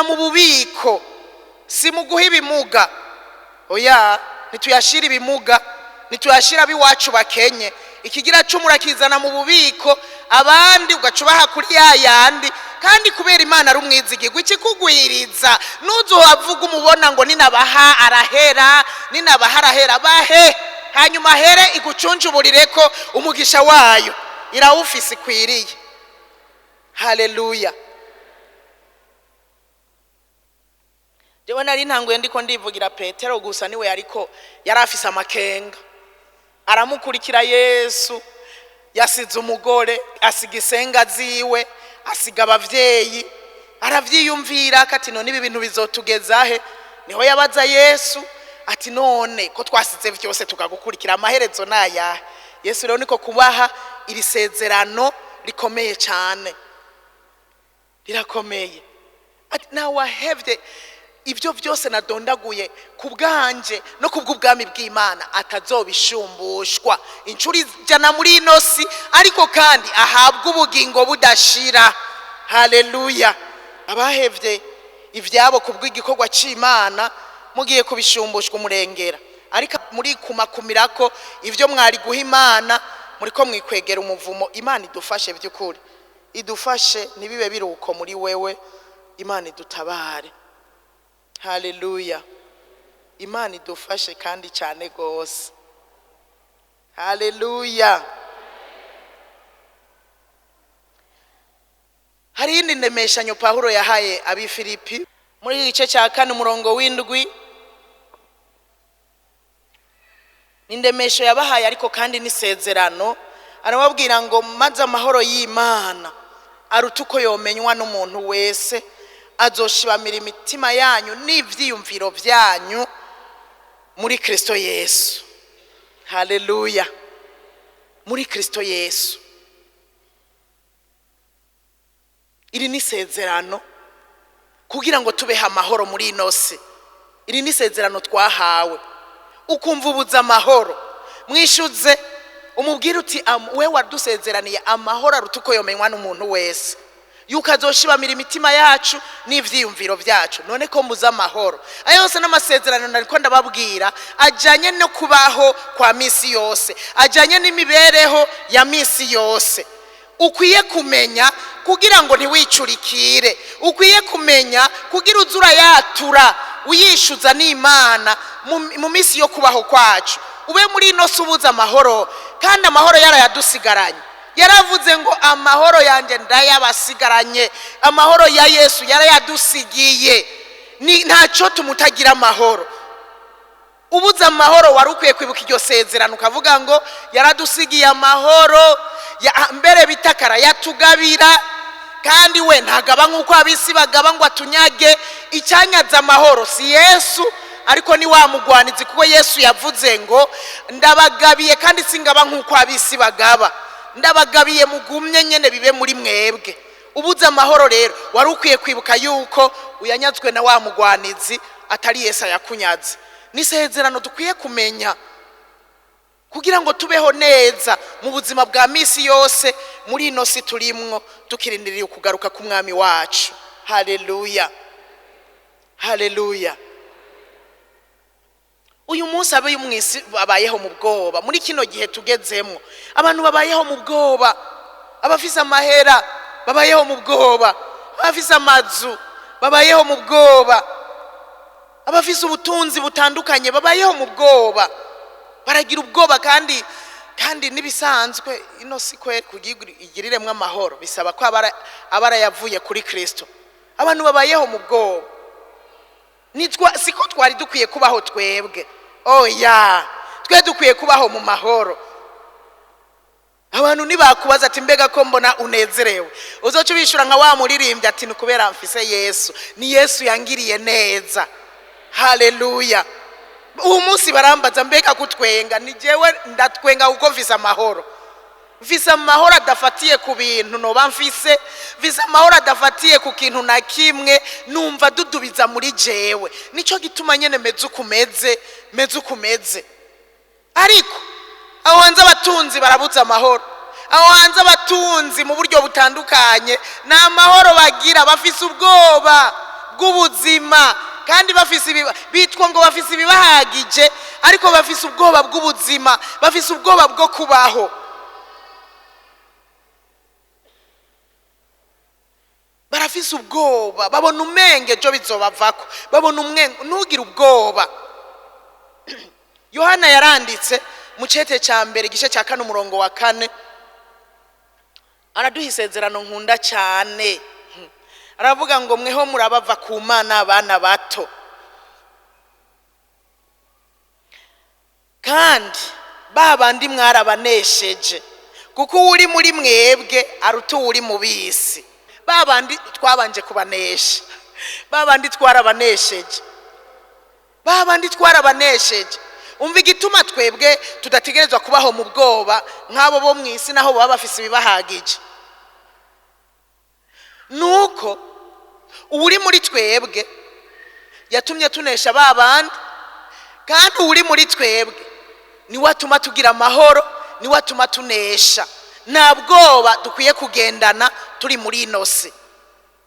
mu bubiko, si muguha ibimuga. Oya, nituyashira ibimuga, nituyashira biwacu bakenye. Ikigira 10 urakizana mu bubiko, abandi ugacubaha kuri yayandi. Kandi kubera Imana ari umwizigirwa ikikugwiriza, nuzohavuga umubona ngo ninabaha arahera bahe, hanyuma here igucuncuburireko umugisha wayo irawufise ikwiriye. Haleluya. Jewe nari ntanguye ndiko ndivugira Petero gusa niwe yarafise amakenga. Aramukurikira Yesu, yasize umugore, asiga isenga ziwe, asiga abavyeyi, aravyiyumvira ati none ibi bintu bizotugezahe. Niho yabaza Yesu ati none ko twasize vyose tukagukurikira amaherezo naya. Yesu rero niko kubaha iri sezerano rikomeye cyane, rirakomeye. Ati nawahevye ibyo byose nadondaguye kubwanje no kubw'ubwami bw'Imana atazobishumbushwa incuri jana muri inosi, ariko kandi ahabwa ubugingo budashira. Haleluya. Abahevye ivyabo kubw'igikorwa c'Imana mugiye kubishumbushwa umurengera, ariko muri kumakumirako ivyo mwari guha Imana muriko mwikwegera umuvumo. Imana idufashe by'ukuri, idufashe nibibe biruko muri wewe. Imana idutabare. Haleluya. Imana idufashe kandi cyane gose. Haleluya. Hari indi ndemeshanyo Pawulo yahaye abi Filipi muri igice cya 4 umurongo w'7. Indemesho yabahaye ariko kandi nisezerano. Arababwira ngo maze amahoro y'Imana aruta uko yomenywa n'umuntu wese azoshibamira imitima yanyu n'ivyiyumviro vyanyu muri Kristo Yesu. Haleluya. Muri Kristo Yesu. Iri ni sezerano kugira ngo tubeho amahoro muri inose. Iri ni sezerano twahawe. Ukumva ubuza amahoro mwishuze umubwira uti we wadusezeraniye amahoro aruta uko yomenywa n'umuntu wese, yuko azoshibamira imitima yacu n'ivyiyumviro vyacu. None ko muza amahoro ayo yose n'amasezerano nariko ndababwira ajanye no kubaho kwa misi yose, ajanye n'imibereho ya misi yose. Ukwiye kumenya kugira ngo ntiwicurikire, ukwiye kumenya kugira uzura yatura uyishuza n'Imana mu misi yo kubaho kwacu. Ube muri ino subuza amahoro, kandi amahoro yarayadusigaranye. Yaravuze ngo amahoro yanje ndayabasigaranye, amahoro ya Yesu yarayadusigiye. Ni ntaco tumutagira amahoro. Ubuza amahoro warukwiye kwibuka iryo sezerano ukavuga ngo yaradusigiye amahoro mbere bitakara yatugabira, kandi we ntagaba nkuko abisi bagaba ngo atunyage. Icyanyaza amahoro si Yesu, ariko ni wa mugwanizi, kuko Yesu yavuze ngo ndabagabiye kandi singaba nkuko abisi bagaba, ndabagabiye mugumye nyene bibe muri mwebwe. Ubuza amahoro rero warukwiye kwibuka yuko uyanyazwe na wa mugwanizi atari Yesu yakunyaze. Ni isezerano dukwiye kumenya kugira ngo tubeho neza mu buzima bwa misi yose muri ino si turimwo, tukirindiriye kugaruka ku mwami wacu. Haleluya, haleluya. Uyu munsi abe y'umwisi babayeho mu bwoba. Muri kino gihe tugezemo abantu babayeho mu bwoba, abafise amahera babayeho mu bwoba, abafise amazu babayeho mu bwoba, abafise ubutunzi butandukanye babayeho mu bwoba, baragira ubwoba. kandi nibisanzwe ino si kwe kugiriremwe amahoro bisaba ko abara yavuye kuri Kristo. Abantu babayeho mu bwoba, siko twari dukwiye kubaho twebwe. Oya, twe dukwiye kubaho mu mahoro. Abantu nibakubaza ati mbega ko mbona unezerewe, uzoca ubishura nka wa muririmbyi ati ni kubera mfise Yesu, ni Yesu yangiriye neza. Haleluya. Uwo munsi barambaza mbega kutwenga, ni jewe ndatwenga kuko mfise amahoro. Mfise amahoro adafatiye ku bintu noba mfise amahoro adafatiye ku kintu na kimwe, numva dudubiza muri jewe. Nico gituma nyene meze ukumeze. Ariko aho hanze abatunzi barabuza amahoro, aho hanze abatunzi mu buryo butandukanye na amahoro bagira, bafise ubwoba bw'ubuzima kandi bitwa ngo bafise ibibahagije, ariko bafise ubwoba bw'ubuzima, bafise ubwoba bwo kubaho. Barafise ubwoba, babona umenge jo bizobavako, babona umwenge. Ntugire ubwoba. Yohana yaranditse mu cete ca mbere igice ca 4 umurongo wa 4, araduha isezerano nkunda cyane. Aravuga ngo mweho murabava ku Mana abana bato, kandi babandi mwarabanesheje, kuko uri muri mwebwe aruta uri mu bisi. Babandi twabanje kubanesha, babandi twarabanesheje, babandi twarabanesheje. Umva igituma twebwe tudategerezwa kubaho mu bwoba nk'abo bo mwisi naho baba bafise ibibahagije. Nuko uri muri twebwe yatumye tunesha babandi, kandi uri muri twebwe ni watuma tugira amahoro, ni watuma tunesha. Nta bwoba dukwiye kugendana turi muri ino si.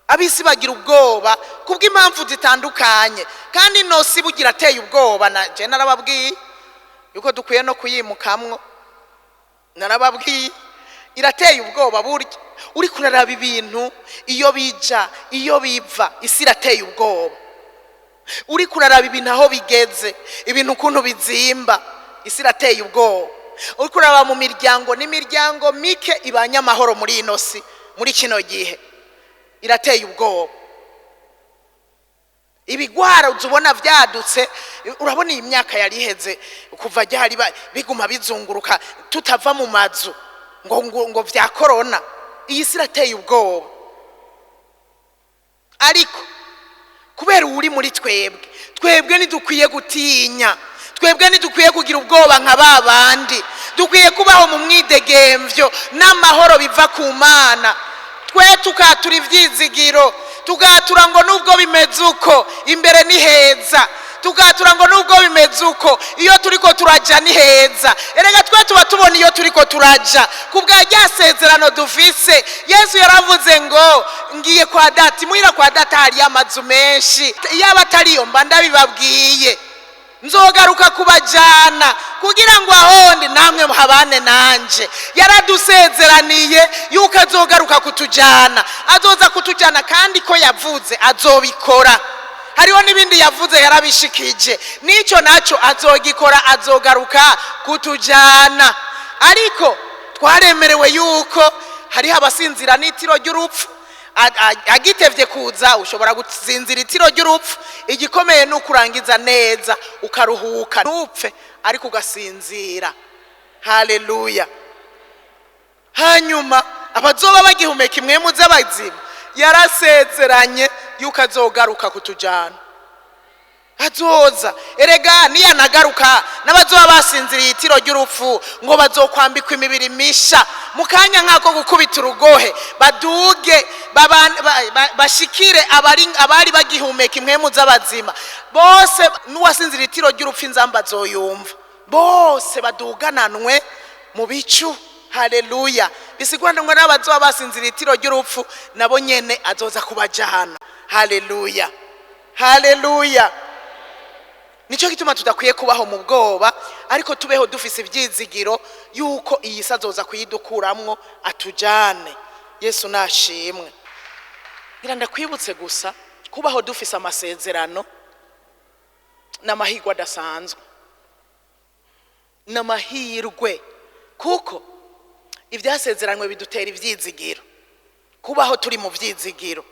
Abisi bagira ubwoba kubw'impamvu zitandukanye, kandi ino si bugira ateye ubwoba. Na je narababwiye yuko dukwiye no kuyimukamwo, narababwiye irateye ubwoba. Burya uri kuraraba ibintu iyo bija iyo biva, isi irateye ubwoba. Uri kuraraba ibintu aho bigeze, ibintu ukuntu bizimba, isi irateye ubwoba. Uri kuraba mu miryango n'imiryango mike ibanya amahoro muri ino si muri kino gihe, irateye ubwoba. Ibigwara uzubona vyadutse, urabona iyi myaka yari iheze kuva ryari biguma bizunguruka tutava mu mazu ngo vya corona. Iyi si irateye ubwoba. Ariko kubera uri muri twebwe ntidukwiye gutinya, twebwe ntidukwiye kugira ubwoba nka babandi. Dukwiye kubaho mu mwidegemvyo n'amahoro biva ku Mana. Twe tukatura ivyizigiro, tugatura ngo nubwo bimeze uko imbere ni heza, tugatura ngo nubwo bimeze uko iyo turiko turaja ni heza. Erega twe tuba tubona iyo turiko turaja kubwa ryasezerano dufise. Yesu yaravuze ngo ngiye kwa data, muhira kwa data hari amazu menshi, yaba atariyo mba ndabibabwiye. Nzogaruka kubajana kugira ngo ahondi namwe muhabane nanje. Yaradusezeraniye yuko azogaruka kutujana, azoza kutujana, kandi ko yavuze azobikora. Hariho n'ibindi yavuze yarabishikije, nico naco azogikora, azogaruka kutujana. Ariko twaremerewe yuko hariho abasinzira n'itiro ry'urupfu. Agitevye kuza ushobora gusinzira itiro ry'urupfu. Igikomeye ni ukurangiza neza ukaruhuka, ntupfe ariko ugasinzira. Haleluya. Hanyuma abazoba bagihumeka imwemu z'abazima yarasezeranye yuko azogaruka kutujana. azoza. Erega niyanagaruka n'abazoba basinziriye itiro ry'urupfu ngo bazokwambikwa imibiri misha mu kanya nk'ako gukubita urugohe, baduge bashikire abari bagihumeka impwemu z'abazima bose. N'uwasinziriye itiro ry'urupfu inzamba azoyumva, bose badugananwe mu bicu. Haleluya. Bisigura ngo n'abazoba basinziriye itiro ry'urupfu nabo nyene azoza kubajana. Haleluya, haleluya. Nico gituma tudakwiye kubaho mu bwoba, ariko tubeho dufise ibyizigiro yuko iyi si azoza kuyidukuramwo atujane. Yesu nashimwe. Ngira ndakwibutse gusa kubaho dufise amasezerano n'amahirwe adasanzwe, n'amahirwe, kuko ibyasezeranywe bidutera ibyizigiro. Kubaho turi mu byizigiro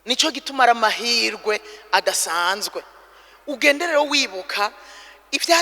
nico gituma ari amahirwe adasanzwe. Ugende rero wibuka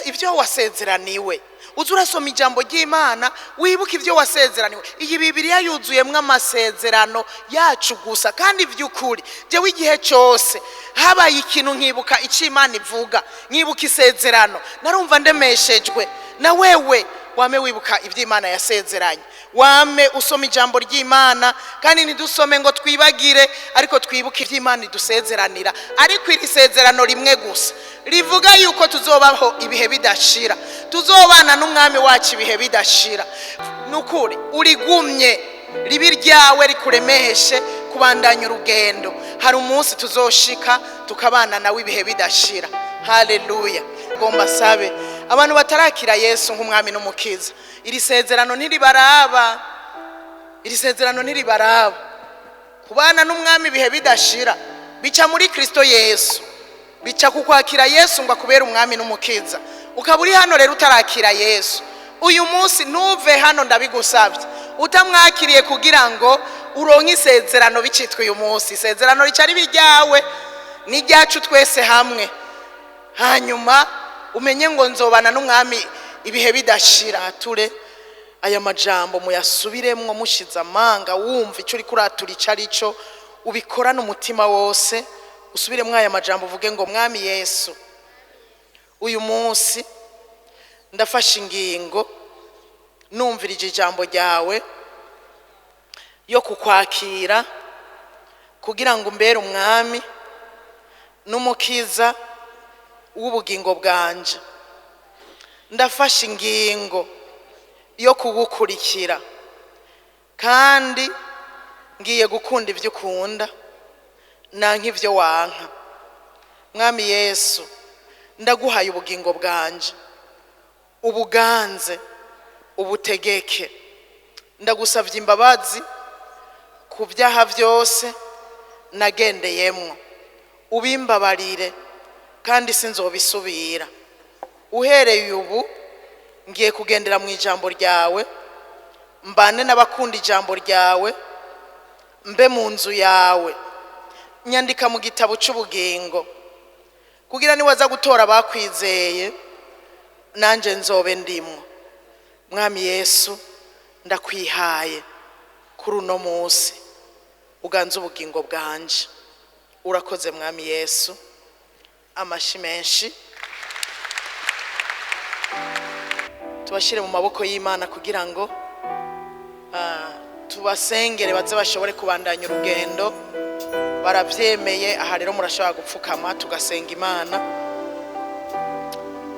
ibyo wasezeraniwe, uza urasoma ijambo ry'Imana wibuka ibyo wasezeraniwe. Iyi Bibiliya yuzuyemwo amasezerano yacu gusa, kandi by'ukuri jewe igihe cyose habaye ikintu nkibuka icyo Imana ivuga, nkibuka isezerano, narumva ndemeshejwe. Na wewe wame wibuka ibyo Imana yasezeranye, wame usoma ijambo ry'Imana, kandi ntidusome ngo twibagire, ariko twibuke ibyo Imana idusezeranira. Ariko iri sezerano rimwe gusa rivuga yuko tuzobaho ibihe bidashira, tuzobana n'umwami wacu ibihe bidashira. Nukuri urigumye ribi ryawe rikuremeshe kubandanya urugendo. Hari umunsi tuzoshika tukabana nawe ibihe bidashira. Haleluya. Gomba sabe abantu batarakira Yesu nk'umwami n'umukiza, iri sezerano ntiribaraba, iri sezerano ntiribaraba. Kubana n'umwami ibihe bidashira bica muri Kristo Yesu, bica kukwakira Yesu ngo akubere umwami n'umukiza. Ukaba uri hano rero utarakira Yesu, uyu munsi ntuve hano, ndabigusabye utamwakiriye kugira ngo uronke isezerano bicitwe uyu munsi. Isezerano rica ribi ryawe n'iryacu twese hamwe, hanyuma umenye ngo nzobana n'umwami ibihe bidashira. Ture aya majambo muyasubiremwo mushize amanga, wumva icyo uri kuratura ico arico, ubikorana umutima wose. Usubiremwo aya majambo uvuge ngo mwami Yesu, uyu munsi ndafashe ingingo numvirije ijambo ryawe yo kukwakira kugira ngo umbere umwami n'umukiza w'ubugingo bwanje. Ndafashe ingingo yo kugukurikira, kandi ngiye gukunda ibyo ukunda nanka ibyo wanka. Mwami Yesu, ndaguhaye ubugingo bwanje, ubuganze ubutegeke. Ndagusavye imbabazi ku byaha byose nagendeyemwo, ubimbabarire kandi sinzobisubira. Uhereye ubu ngiye kugendera mu ijambo ryawe, mbane n'abakunda ijambo ryawe, mbe mu nzu yawe. Nyandika mu gitabo cy'ubugingo kugira niwaza gutora bakwizeye nanje nzobe ndimwo. Mwami Yesu, ndakwihaye kuri uno munsi, uganze ubugingo bwanje. Urakoze mwami Yesu. Amashi menshi tubashire mu maboko y'Imana kugira ngo tubasengere baze bashobore kubandanya urugendo. Baravyemeye. Aha rero murashobora gupfukama tugasenga Imana.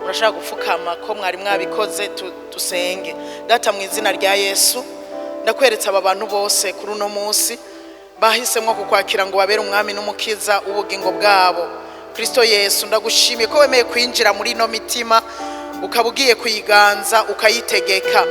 Murashobora gupfukama ko mwari mwabikoze, tusenge. Data, mu izina rya Yesu, ndakweretse aba bantu bose kuri uno munsi bahisemwo kukwakira ngo babere umwami n'umukiza ubugingo bwabo. Kristo Yesu, ndagushimiye ko wemeye kwinjira muri no mitima, ukabugiye kuyiganza ukayitegeka.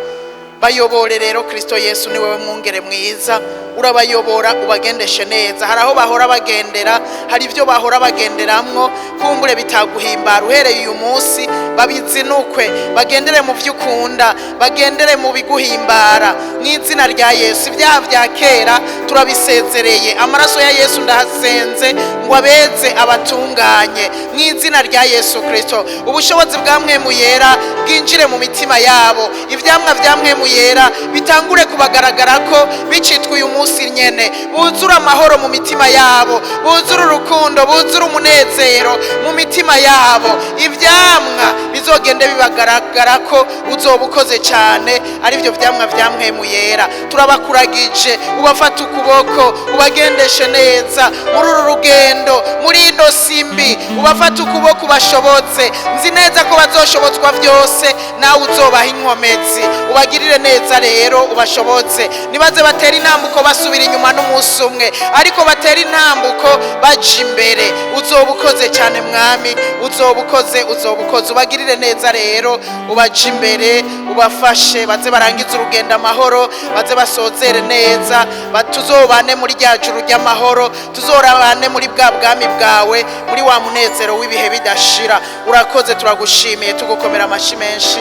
Bayobore rero Kristo Yesu, ni wewe mwungere mwiza, urabayobora ubagendeshe neza. Hari aho bahora bagendera, hari ibyo bahora bagenderamwo kumbure bitaguhimbara. Uhereye uyu munsi babizinukwe, bagendere mu vy'ukunda, bagendere mu biguhimbara mu izina rya Yesu. Ibyaha bya kera turabisezereye, amaraso ya Yesu ndahasenze ngo abeze abatunganye mu izina rya Yesu Kristo. Ubushobozi bwa Mwemu Yera bwinjire mu mitima yabo, ivyamwa vya Mwemu Yera bitangure kubagaragara ko bicitwe uyu munsi nyene buzura amahoro mu mitima yabo, buzura urukundo, buzura umunezero mu mitima yabo. Ivyamwa bizogende bibagaragara ko uzoba ukoze cyane, ari byo vyamwa vya mpwemu yera. Turabakuragije, ubafata ukuboko, ubagendeshe neza muri uru rugendo, muri ino simbi, ubafata ukuboko ubashobotse. Nzi neza ko bazoshobozwa vyose, nawe uzobaha inkomezi. Ubagirire neza rero, ubashobotse. Nibaze batera intambuko basubira inyuma n'umunsi umwe, ariko batera intambuko baje imbere. Uzoba ukoze cyane mwami, uzoba ukoze, uzoba ukoze. Ubagirire neza rero, ubaje imbere, ubafashe baze barangiza urugendo amahoro, baze basozere neza, tuzobane muri rya juru ry'amahoro, tuzorabane muri bwa bwami bwawe, muri wa munezero w'ibihe bidashira. Urakoze, turagushimiye, tugukomera amashi menshi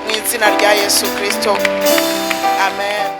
mu izina rya Yesu Kristo, amen.